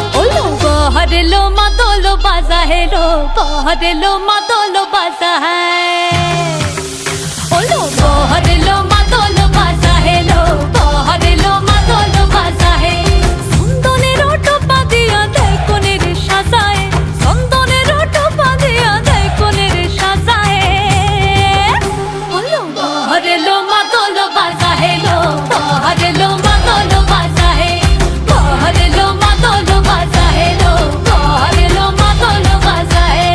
पहरेलो मातोलो बाजा है रो पहरेलो मातोलो बाजा है ओलो पहरेलो मातोलो बाजा है लो पहरेलो मातोलो बाजा है संदने रोटो पादिया दे कोने रे साजाए संदने रोटो पादिया दे कोने रे साजाए ओलो पहरेलो मातोलो बाजा है लो पहरेलो मातोलो बाजा है पहरेलो मातोलो बाजा है लो पहरेलो मातोलो बाजा है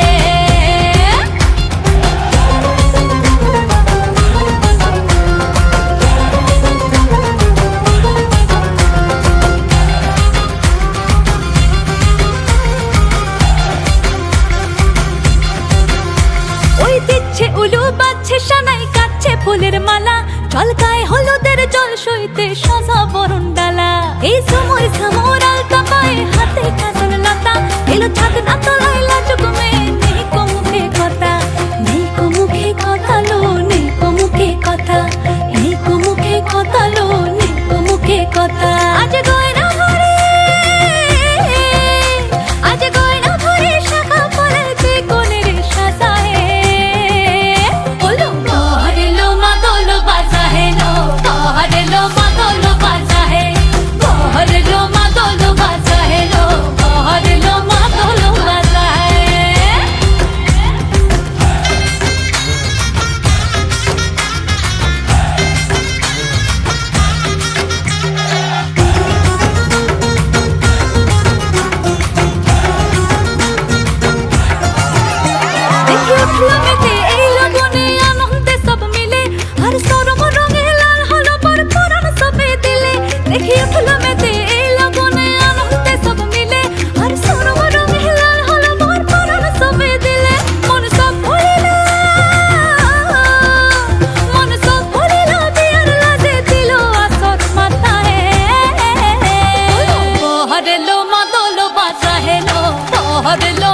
ওই দিচ্ছে উলু বাজছে সানাই কাচ্ছে ফুলের মালা চলকায় হলুদের জল সইতে সাজা বরণ ডালা এই সময় সামর আলতা পায়ে হাতে কাজল লতা এলো ছাদ না তলায় লাজুক মেয়ে নেই কো মুখে কথা নেই কো মুখে কথা লো নেই কো মুখে কথা নেই কো মুখে কথা লো নেই কো মুখে কথা আজ গয়না ভরে আজ গয়না ভরে শাখা পড়াইতে কোনের সাজায় ওলো পহরেলো মাদলো বাজা হে লো পহরেলো মাদলো বাজা হে পহরেলো মাদলো বাজা হে লো পহরেলো মাদলো বাজা হে দেখি উঠলো মেতে এই লগনে আনন্দে সব মিলে আর সরম রঙে লাল হলো পর পরাণ সবে দিলে দেখি উঠলো মেতে এই লগনে আনন্দে সব মিলে আর সরম রঙে লাল হলো পর পরাণ সবে দিলে মন সব ভরিল বিয়ার লাজে দিল আসর মাথায় পহরেলো মাদলো বাজা হেলো পহরেলো